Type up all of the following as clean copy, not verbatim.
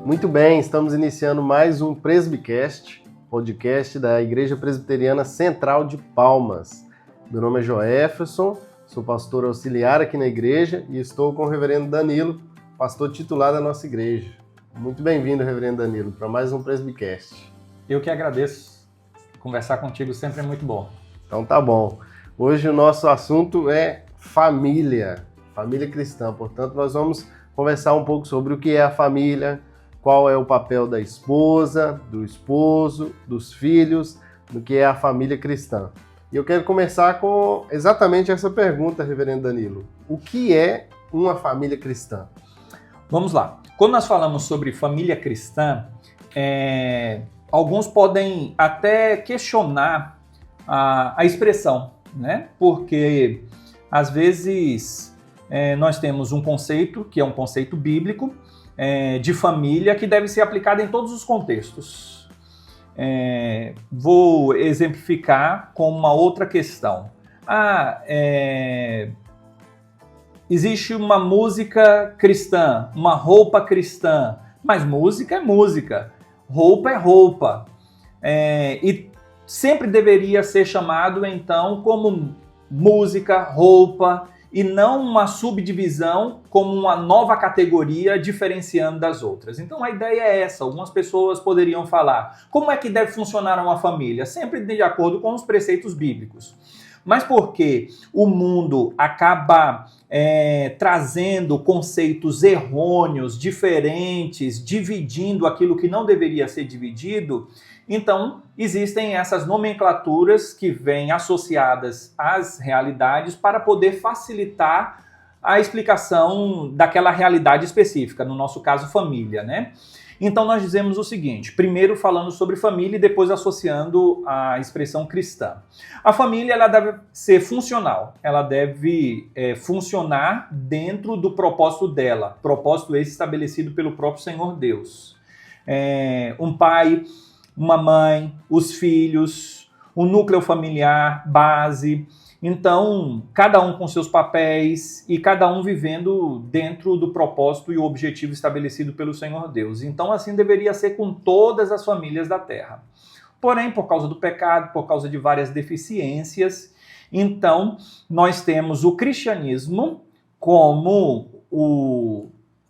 Muito bem, estamos iniciando mais um Presbicast, podcast da Igreja Presbiteriana Central de Palmas. Meu nome é Joéferson, sou pastor auxiliar aqui na igreja e estou com o reverendo Danilo, pastor titular da nossa igreja. Muito bem-vindo, reverendo Danilo, para mais um Presbicast. Eu que agradeço. Conversar contigo sempre é muito bom. Então tá bom. Hoje o nosso assunto é família cristã. Portanto, nós vamos conversar um pouco sobre o que é a família, qual é o papel da esposa, do esposo, dos filhos, no que é a família cristã. E eu quero começar com exatamente essa pergunta, reverendo Danilo. O que é uma família cristã? Vamos lá. Quando nós falamos sobre família cristã, alguns podem até questionar a expressão, né? Porque, às vezes, nós temos um conceito, que é um conceito bíblico, de família, que deve ser aplicado em todos os contextos. Vou exemplificar com uma outra questão. Existe uma música cristã, uma roupa cristã, mas música é música, roupa é roupa. E sempre deveria ser chamado, então, como música, roupa, e não uma subdivisão como uma nova categoria diferenciando das outras. Então a ideia é essa. Algumas pessoas poderiam falar, como é que deve funcionar uma família? Sempre de acordo com os preceitos bíblicos. Mas porque o mundo acaba trazendo conceitos errôneos, diferentes, dividindo aquilo que não deveria ser dividido, então existem essas nomenclaturas que vêm associadas às realidades para poder facilitar a explicação daquela realidade específica, no nosso caso família, né? Então nós dizemos o seguinte, primeiro falando sobre família e depois associando a expressão cristã. A família ela deve ser funcional, ela deve funcionar dentro do propósito dela, propósito esse estabelecido pelo próprio Senhor Deus. Um pai, uma mãe, os filhos, o núcleo familiar, base. Então, cada um com seus papéis e cada um vivendo dentro do propósito e o objetivo estabelecido pelo Senhor Deus. Então, assim deveria ser com todas as famílias da terra. Porém, por causa do pecado, por causa de várias deficiências, então, nós temos o cristianismo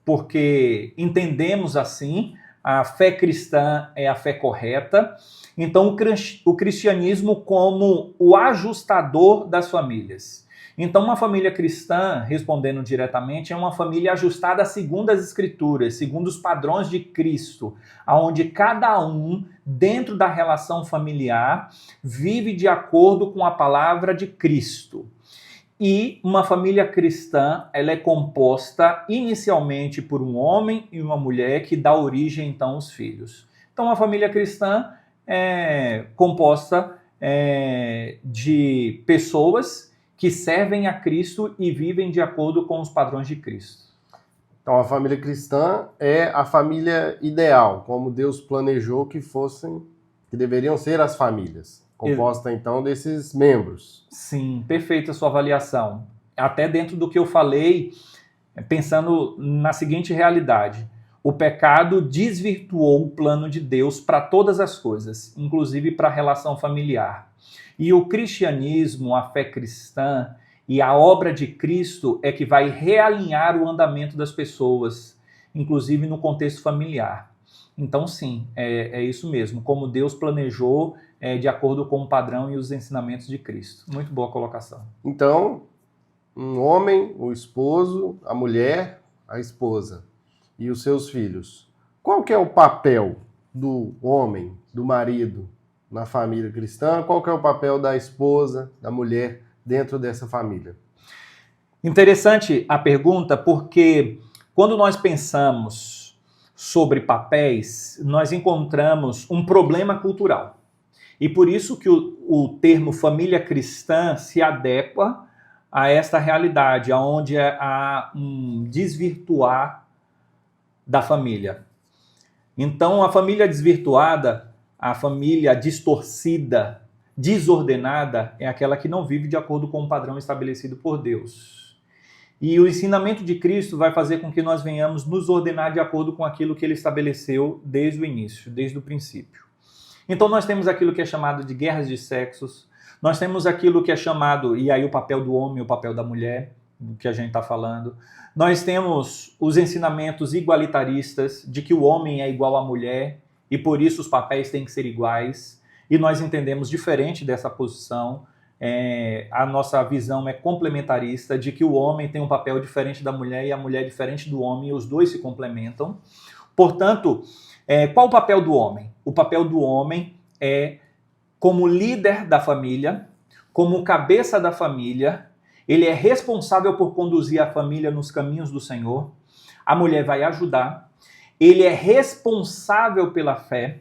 porque entendemos assim, a fé cristã é a fé correta. Então, o cristianismo como o ajustador das famílias. Então, uma família cristã, respondendo diretamente, é uma família ajustada segundo as Escrituras, segundo os padrões de Cristo, onde cada um, dentro da relação familiar, vive de acordo com a palavra de Cristo. E uma família cristã, ela é composta inicialmente por um homem e uma mulher que dá origem, então, aos filhos. Então, a família cristã é composta de pessoas que servem a Cristo e vivem de acordo com os padrões de Cristo. Então, a família cristã é a família ideal, como Deus planejou que deveriam ser as famílias. Composta, então, desses membros. Sim, perfeita a sua avaliação. Até dentro do que eu falei, pensando na seguinte realidade. O pecado desvirtuou o plano de Deus para todas as coisas, inclusive para a relação familiar. E o cristianismo, a fé cristã e a obra de Cristo é que vai realinhar o andamento das pessoas, inclusive no contexto familiar. Então, sim, é isso mesmo. Como Deus planejou, de acordo com o padrão e os ensinamentos de Cristo. Muito boa colocação. Então, um homem, o esposo, a mulher, a esposa e os seus filhos. Qual que é o papel do homem, do marido na família cristã? Qual que é o papel da esposa, da mulher dentro dessa família? Interessante a pergunta, porque quando nós pensamos sobre papéis, nós encontramos um problema cultural. E por isso que o termo família cristã se adequa a esta realidade, onde há um desvirtuar da família. Então, a família desvirtuada, a família distorcida, desordenada, é aquela que não vive de acordo com o padrão estabelecido por Deus. E o ensinamento de Cristo vai fazer com que nós venhamos nos ordenar de acordo com aquilo que ele estabeleceu desde o início, desde o princípio. Então nós temos aquilo que é chamado de guerras de sexos, nós temos aquilo que é chamado, e aí o papel do homem e o papel da mulher, do que a gente está falando. Nós temos os ensinamentos igualitaristas de que o homem é igual à mulher e por isso os papéis têm que ser iguais. E nós entendemos diferente dessa posição. A nossa visão é complementarista, de que o homem tem um papel diferente da mulher e a mulher diferente do homem, e os dois se complementam. Portanto, qual o papel do homem? O papel do homem é como líder da família, como cabeça da família. Ele é responsável por conduzir a família nos caminhos do Senhor. A mulher vai ajudar. Ele é responsável pela fé.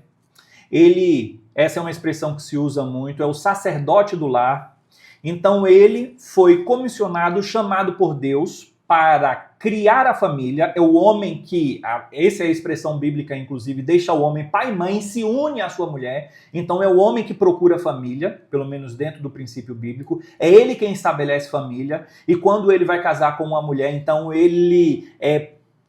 Essa é uma expressão que se usa muito, é o sacerdote do lar. Então ele foi comissionado, chamado por Deus para criar a família. É o homem que, essa é a expressão bíblica inclusive, deixa o homem pai e mãe e se une à sua mulher. Então é o homem que procura a família, pelo menos dentro do princípio bíblico. É ele quem estabelece família. E quando ele vai casar com uma mulher, então ele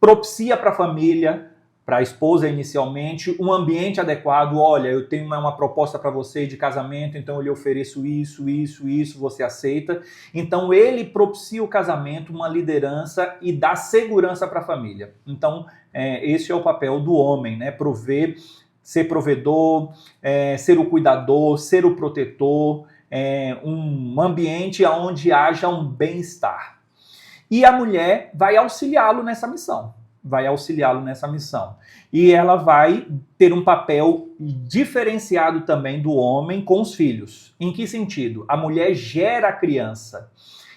propicia para a família, para a esposa inicialmente, um ambiente adequado. Olha, eu tenho uma proposta para você de casamento, então eu lhe ofereço isso, você aceita. Então ele propicia o casamento, uma liderança e dá segurança para a família. Então esse é o papel do homem, né? Prover, ser provedor, ser o cuidador, ser o protetor, um ambiente onde haja um bem-estar. E a mulher vai auxiliá-lo nessa missão. E ela vai ter um papel diferenciado também do homem com os filhos. Em que sentido? A mulher gera a criança.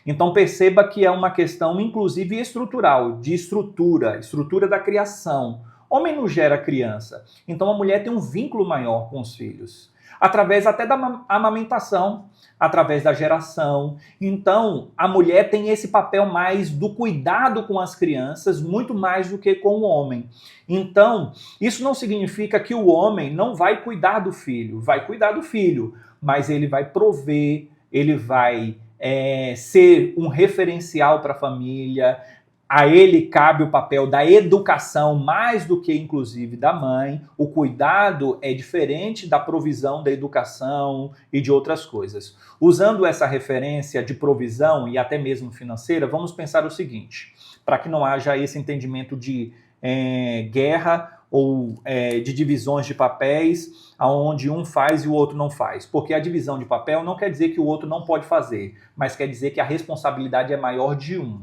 Então perceba que é uma questão, inclusive, estrutural, de estrutura da criação. Homem não gera criança. Então a mulher tem um vínculo maior com os filhos. Através até da amamentação, através da geração. Então, a mulher tem esse papel mais do cuidado com as crianças, muito mais do que com o homem. Então, isso não significa que o homem não vai cuidar do filho. Vai cuidar do filho, mas ele vai prover, ele vai ser um referencial para a família. A ele cabe o papel da educação mais do que, inclusive, da mãe. O cuidado é diferente da provisão da educação e de outras coisas. Usando essa referência de provisão e até mesmo financeira, vamos pensar o seguinte, para que não haja esse entendimento de guerra ou de divisões de papéis, onde um faz e o outro não faz. Porque a divisão de papel não quer dizer que o outro não pode fazer, mas quer dizer que a responsabilidade é maior de um.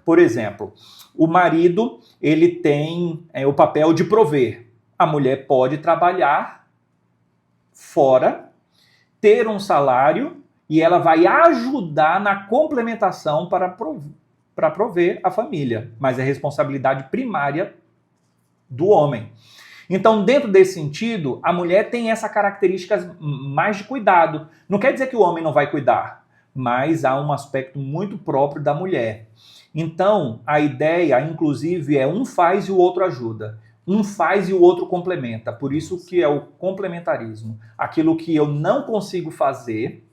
Por exemplo, o marido, ele tem o papel de prover. A mulher pode trabalhar fora, ter um salário e ela vai ajudar na complementação para prover a família. Mas é responsabilidade primária do homem. Então, dentro desse sentido, a mulher tem essa característica mais de cuidado. Não quer dizer que o homem não vai cuidar, mas há um aspecto muito próprio da mulher. Então, a ideia, inclusive, é um faz e o outro ajuda. Um faz e o outro complementa. Por isso que é o complementarismo. Aquilo que eu não consigo fazer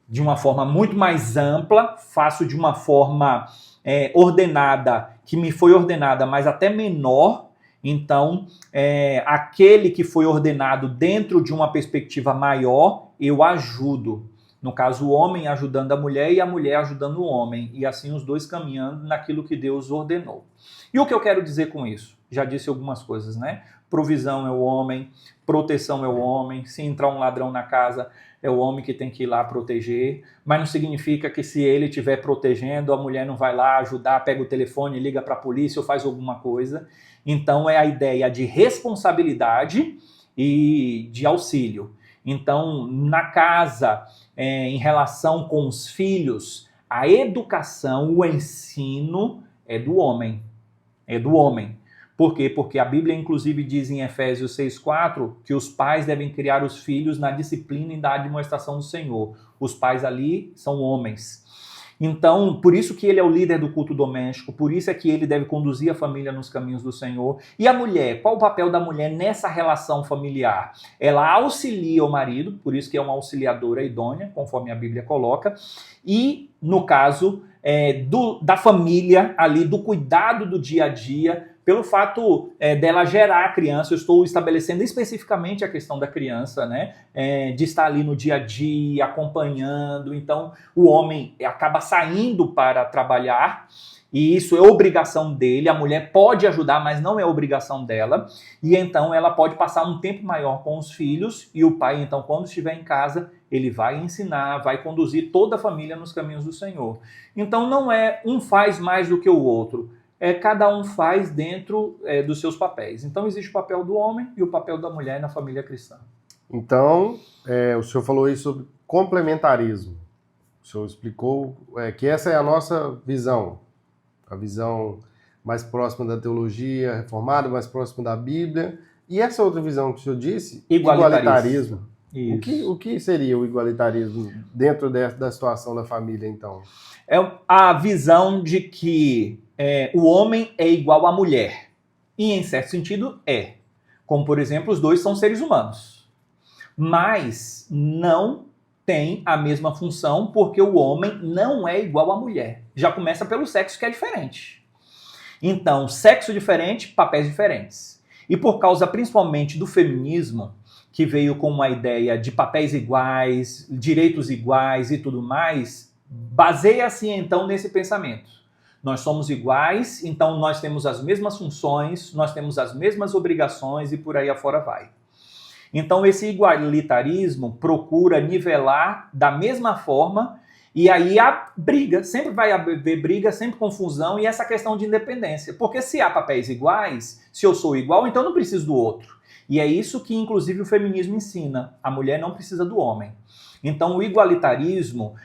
de uma forma muito mais ampla, faço de uma forma ordenada, que me foi ordenada, mas até menor. Então, aquele que foi ordenado dentro de uma perspectiva maior, eu ajudo. No caso, o homem ajudando a mulher e a mulher ajudando o homem. E assim os dois caminhando naquilo que Deus ordenou. E o que eu quero dizer com isso? Já disse algumas coisas, né? Provisão é o homem, proteção é o homem. Se entrar um ladrão na casa, é o homem que tem que ir lá proteger. Mas não significa que se ele estiver protegendo, a mulher não vai lá ajudar, pega o telefone, liga para a polícia ou faz alguma coisa. Então é a ideia de responsabilidade e de auxílio. Então, na casa, em relação com os filhos, a educação, o ensino é do homem. É do homem. Por quê? Porque a Bíblia, inclusive, diz em Efésios 6,4 que os pais devem criar os filhos na disciplina e na admoestação do Senhor. Os pais ali são homens. Então, por isso que ele é o líder do culto doméstico, por isso é que ele deve conduzir a família nos caminhos do Senhor. E a mulher, qual o papel da mulher nessa relação familiar? Ela auxilia o marido, por isso que é uma auxiliadora idônea, conforme a Bíblia coloca, e, no caso, da família ali, do cuidado do dia a dia, pelo fato dela gerar a criança. Eu estou estabelecendo especificamente a questão da criança, né? De estar ali no dia a dia, acompanhando. Então, o homem acaba saindo para trabalhar, e isso é obrigação dele. A mulher pode ajudar, mas não é obrigação dela. E então ela pode passar um tempo maior com os filhos, e o pai, então, quando estiver em casa, ele vai ensinar, vai conduzir toda a família nos caminhos do Senhor. Então não é um faz mais do que o outro. Cada um faz dentro dos seus papéis. Então existe o papel do homem e o papel da mulher na família cristã. Então, o senhor falou aí sobre complementarismo. O senhor explicou que essa é a nossa visão. A visão mais próxima da teologia reformada, mais próxima da Bíblia. E essa outra visão que o senhor disse, igualitarismo. O que seria o igualitarismo dentro da situação da família, então? É a visão de que o homem é igual à mulher. E, em certo sentido, é. Como, por exemplo, os dois são seres humanos. Mas não tem a mesma função, porque o homem não é igual à mulher. Já começa pelo sexo, que é diferente. Então, sexo diferente, papéis diferentes. E por causa principalmente do feminismo, que veio com uma ideia de papéis iguais, direitos iguais e tudo mais, baseia-se então nesse pensamento. Nós somos iguais, então nós temos as mesmas funções, nós temos as mesmas obrigações e por aí afora vai. Então esse igualitarismo procura nivelar da mesma forma, e aí há briga, sempre vai haver briga, sempre confusão, e essa questão de independência. Porque se há papéis iguais, se eu sou igual, então eu não preciso do outro. E é isso que inclusive o feminismo ensina, a mulher não precisa do homem. Então o igualitarismo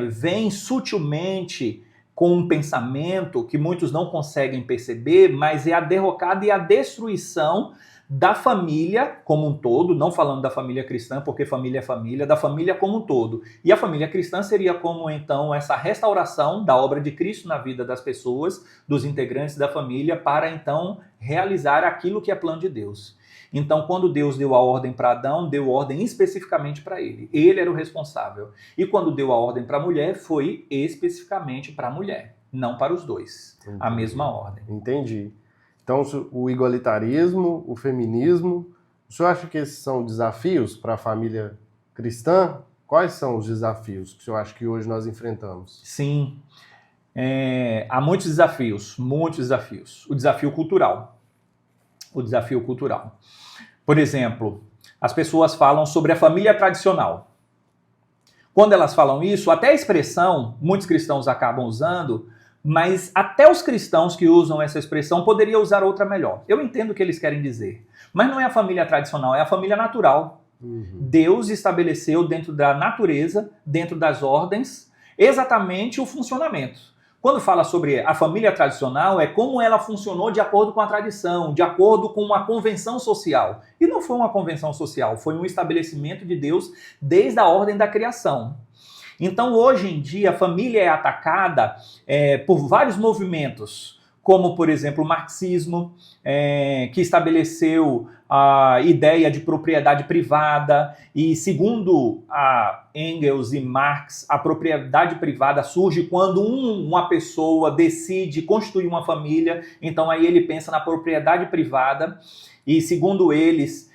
vem sutilmente com um pensamento que muitos não conseguem perceber, mas é a derrocada e a destruição da família como um todo, não falando da família cristã, porque família é família, da família como um todo. E a família cristã seria como, então, essa restauração da obra de Cristo na vida das pessoas, dos integrantes da família, para, então, realizar aquilo que é plano de Deus. Então, quando Deus deu a ordem para Adão, deu ordem especificamente para ele. Ele era o responsável. E quando deu a ordem para a mulher, foi especificamente para a mulher, não para os dois. Entendi. A mesma ordem. Entendi. Então, o igualitarismo, o feminismo, o senhor acha que esses são desafios para a família cristã? Quais são os desafios que o senhor acha que hoje nós enfrentamos? Sim, há muitos desafios, muitos desafios. O desafio cultural. O desafio cultural. Por exemplo, as pessoas falam sobre a família tradicional. Quando elas falam isso, até a expressão, muitos cristãos acabam usando, mas até os cristãos que usam essa expressão poderiam usar outra melhor. Eu entendo o que eles querem dizer. Mas não é a família tradicional, é a família natural. Uhum. Deus estabeleceu dentro da natureza, dentro das ordens, exatamente o funcionamento. Quando fala sobre a família tradicional, é como ela funcionou de acordo com a tradição, de acordo com uma convenção social. E não foi uma convenção social, foi um estabelecimento de Deus desde a ordem da criação. Então, hoje em dia, a família é atacada por vários movimentos, como, por exemplo, o marxismo, que estabeleceu a ideia de propriedade privada, e segundo Engels e Marx, a propriedade privada surge quando uma pessoa decide constituir uma família, então aí ele pensa na propriedade privada, e segundo eles,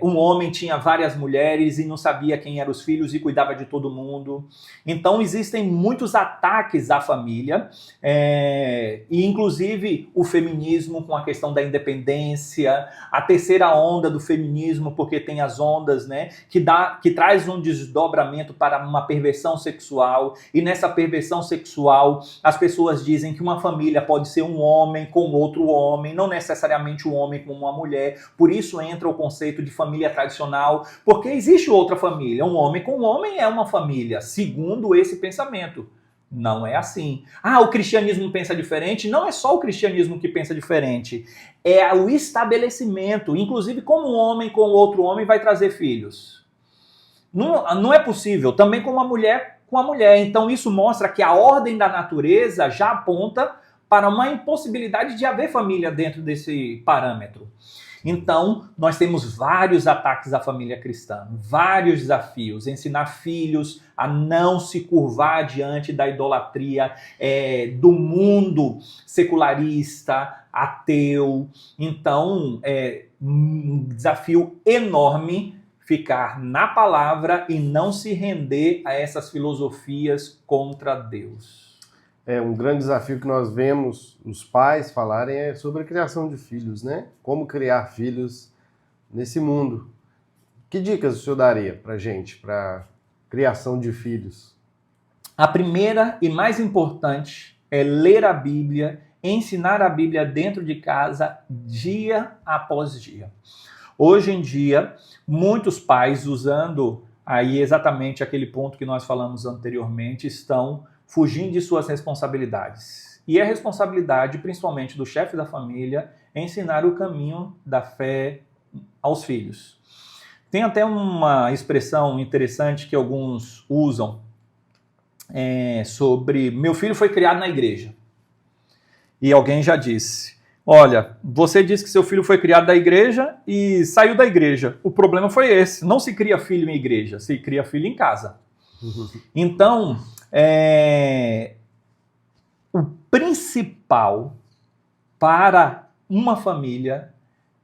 um homem tinha várias mulheres e não sabia quem eram os filhos e cuidava de todo mundo. Então existem muitos ataques à família, e inclusive o feminismo com a questão da independência, a terceira onda do feminismo, porque tem as ondas, né, que traz um desdobramento para uma perversão sexual, e nessa perversão sexual as pessoas dizem que uma família pode ser um homem com outro homem, não necessariamente um homem com uma mulher. Por isso entra o conceito de família tradicional, porque existe outra família. Um homem com um homem é uma família, segundo esse pensamento. Não é assim. O cristianismo pensa diferente? Não é só o cristianismo que pensa diferente. É o estabelecimento. Inclusive, como um homem com outro homem vai trazer filhos. Não é possível. Também com uma mulher com a mulher. Então, isso mostra que a ordem da natureza já aponta para uma impossibilidade de haver família dentro desse parâmetro. Então, nós temos vários ataques à família cristã, vários desafios. Ensinar filhos a não se curvar diante da idolatria do mundo secularista, ateu. Então, é um desafio enorme ficar na palavra e não se render a essas filosofias contra Deus. Um grande desafio que nós vemos os pais falarem é sobre a criação de filhos, né? Como criar filhos nesse mundo. Que dicas o senhor daria para gente, para criação de filhos? A primeira e mais importante é ler a Bíblia, ensinar a Bíblia dentro de casa, dia após dia. Hoje em dia, muitos pais, usando aí exatamente aquele ponto que nós falamos anteriormente, estão fugindo de suas responsabilidades. E é responsabilidade, principalmente do chefe da família, ensinar o caminho da fé aos filhos. Tem até uma expressão interessante que alguns usam sobre meu filho foi criado na igreja. E alguém já disse, olha, você disse que seu filho foi criado da igreja e saiu da igreja. O problema foi esse, não se cria filho em igreja, se cria filho em casa. Então, o principal para uma família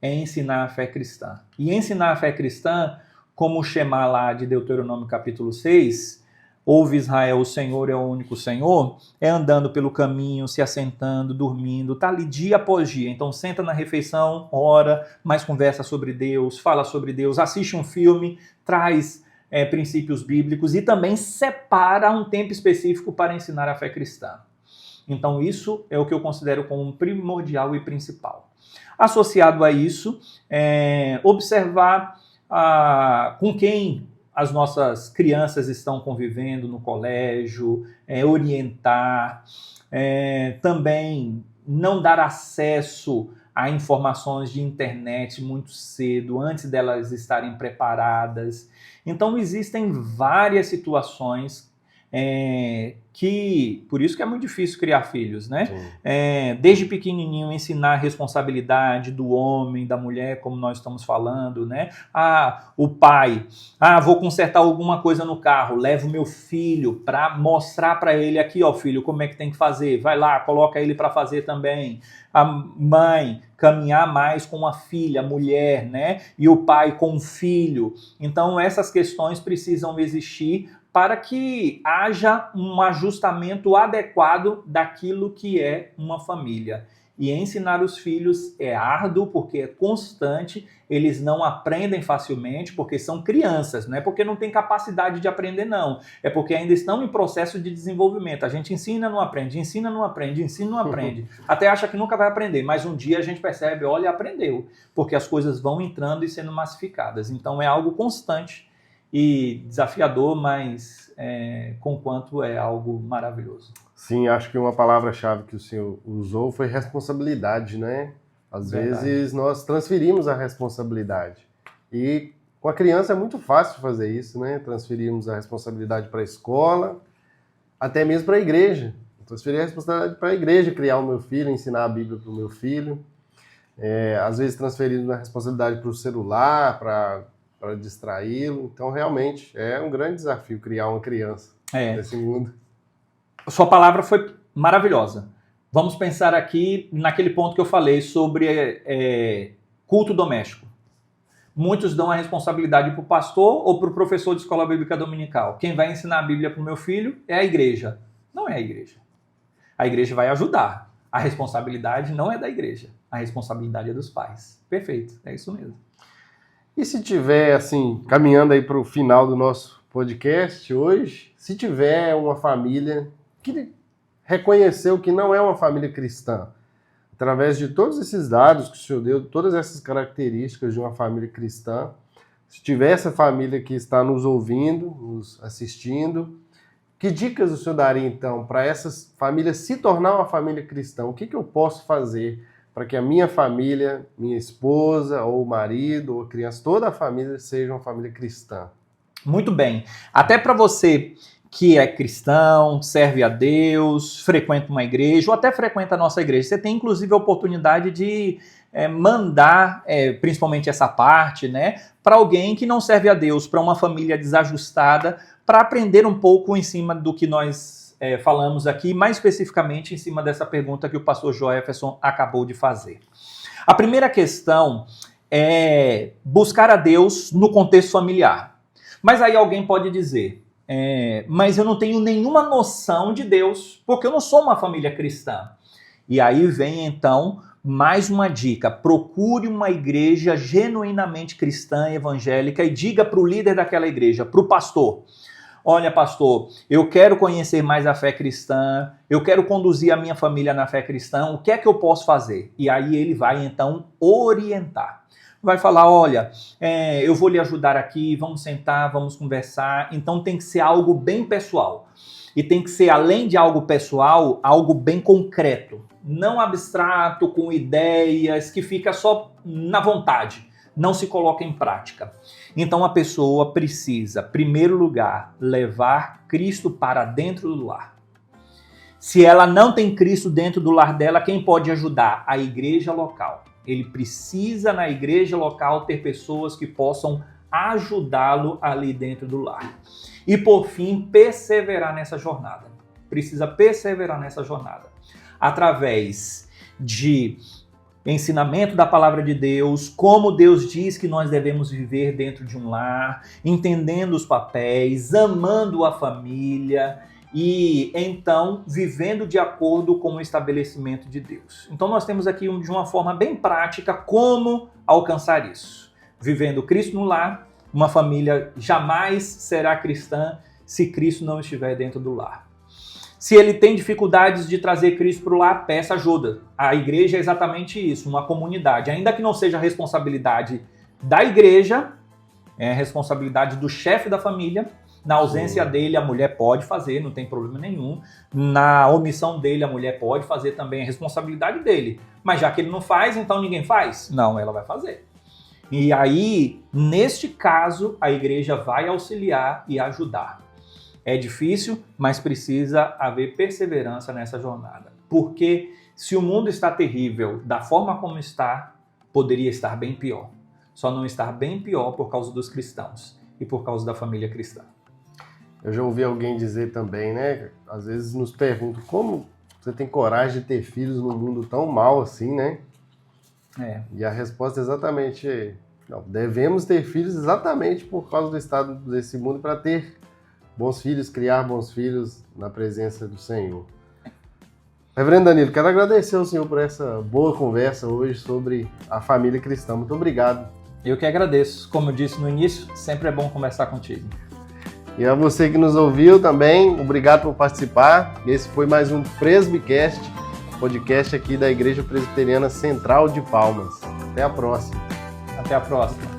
é ensinar a fé cristã. E ensinar a fé cristã, como o Shema lá de Deuteronômio capítulo 6, ouve Israel, o Senhor é o único Senhor, é andando pelo caminho, se assentando, dormindo, tá ali dia após dia. Então senta na refeição, ora, mais conversa sobre Deus, fala sobre Deus, assiste um filme, traz princípios bíblicos e também separa um tempo específico para ensinar a fé cristã. Então isso é o que eu considero como primordial e principal. Associado a isso, observar com quem as nossas crianças estão convivendo no colégio, orientar, também não dar acesso a informações de internet muito cedo, antes delas estarem preparadas. Então existem várias situações que, por isso que é muito difícil criar filhos, né? Desde pequenininho ensinar a responsabilidade do homem, da mulher, como nós estamos falando, né? O pai, vou consertar alguma coisa no carro, levo meu filho para mostrar para ele aqui, ó, filho, como é que tem que fazer, vai lá, coloca ele para fazer também. A mãe, caminhar mais com a filha, a mulher, né? E o pai com o filho. Então essas questões precisam existir para que haja um ajustamento adequado daquilo que é uma família. E ensinar os filhos é árduo, porque é constante, eles não aprendem facilmente, porque são crianças, não é porque não tem capacidade de aprender, não. É porque ainda estão em processo de desenvolvimento. A gente ensina, não aprende, ensina, não aprende, ensina, não aprende. Até acha que nunca vai aprender, mas um dia a gente percebe, olha, aprendeu, porque as coisas vão entrando e sendo massificadas. Então é algo constante e desafiador, mas conquanto é algo maravilhoso. Sim, acho que uma palavra-chave que o senhor usou foi responsabilidade, né? Às vezes nós transferimos a responsabilidade. E com a criança é muito fácil fazer isso, né? Transferimos a responsabilidade para a escola, até mesmo para a igreja. Transferir a responsabilidade para a igreja, criar o meu filho, ensinar a Bíblia para o meu filho. Às vezes transferimos a responsabilidade para o celular, para distraí-lo. Então, realmente, é um grande desafio criar uma criança nesse mundo. Sua palavra foi maravilhosa. Vamos pensar aqui naquele ponto que eu falei sobre culto doméstico. Muitos dão a responsabilidade para o pastor ou para o professor de escola bíblica dominical. Quem vai ensinar a Bíblia para o meu filho é a igreja. Não é a igreja. A igreja vai ajudar. A responsabilidade não é da igreja. A responsabilidade é dos pais. Perfeito, é isso mesmo. E se tiver, assim, caminhando aí para o final do nosso podcast hoje, se tiver uma família que reconheceu que não é uma família cristã, através de todos esses dados que o senhor deu, todas essas características de uma família cristã, se tiver essa família que está nos ouvindo, nos assistindo, que dicas o senhor daria, então, para essas famílias se tornar uma família cristã? O que eu posso fazer para que a minha família, minha esposa, ou marido, ou criança, toda a família seja uma família cristã? Muito bem. Até para você que é cristão, serve a Deus, frequenta uma igreja, ou até frequenta a nossa igreja. Você tem, inclusive, a oportunidade de mandar, principalmente essa parte, né, para alguém que não serve a Deus, para uma família desajustada, para aprender um pouco em cima do que nós falamos aqui, mais especificamente em cima dessa pergunta que o pastor Joefferson acabou de fazer. A primeira questão é buscar a Deus no contexto familiar. Mas aí alguém pode dizer, mas eu não tenho nenhuma noção de Deus, porque eu não sou uma família cristã. E aí vem então mais uma dica: procure uma igreja genuinamente cristã e evangélica e diga para o líder daquela igreja, para o pastor: olha, pastor, eu quero conhecer mais a fé cristã, eu quero conduzir a minha família na fé cristã, o que é que eu posso fazer? E aí ele vai então orientar. Vai falar: olha, eu vou lhe ajudar aqui, vamos sentar, vamos conversar. Então tem que ser algo bem pessoal. E tem que ser, além de algo pessoal, algo bem concreto. Não abstrato, com ideias, que fica só na vontade. Não se coloca em prática. Então a pessoa precisa, em primeiro lugar, levar Cristo para dentro do lar. Se ela não tem Cristo dentro do lar dela, quem pode ajudar? A igreja local. Ele precisa, na igreja local, ter pessoas que possam ajudá-lo ali dentro do lar. E, por fim, perseverar nessa jornada. Precisa perseverar nessa jornada. Através de ensinamento da palavra de Deus, como Deus diz que nós devemos viver dentro de um lar, entendendo os papéis, amando a família e, então, vivendo de acordo com o estabelecimento de Deus. Então, nós temos aqui, de uma forma bem prática, como alcançar isso. Vivendo Cristo no lar, uma família jamais será cristã se Cristo não estiver dentro do lar. Se ele tem dificuldades de trazer Cristo para o lar, peça ajuda. A igreja é exatamente isso, uma comunidade. Ainda que não seja a responsabilidade da igreja, é a responsabilidade do chefe da família. Na ausência dele, a mulher pode fazer, não tem problema nenhum. Na omissão dele, a mulher pode fazer também, é responsabilidade dele. Mas já que ele não faz, então ninguém faz? Não, ela vai fazer. E aí, neste caso, a igreja vai auxiliar e ajudar. É difícil, mas precisa haver perseverança nessa jornada. Porque se o mundo está terrível da forma como está, poderia estar bem pior. Só não estar bem pior por causa dos cristãos e por causa da família cristã. Eu já ouvi alguém dizer também, né? Às vezes nos perguntam como você tem coragem de ter filhos num mundo tão mal assim, né? E a resposta é exatamente: não, devemos ter filhos exatamente por causa do estado desse mundo, para ter bons filhos, criar bons filhos na presença do Senhor. Reverendo Danilo, quero agradecer ao senhor por essa boa conversa hoje sobre a família cristã. Muito obrigado. Eu que agradeço. Como eu disse no início, sempre é bom conversar contigo. E a você que nos ouviu também, obrigado por participar. Esse foi mais um Presbicast, podcast aqui da Igreja Presbiteriana Central de Palmas. Até a próxima. Até a próxima.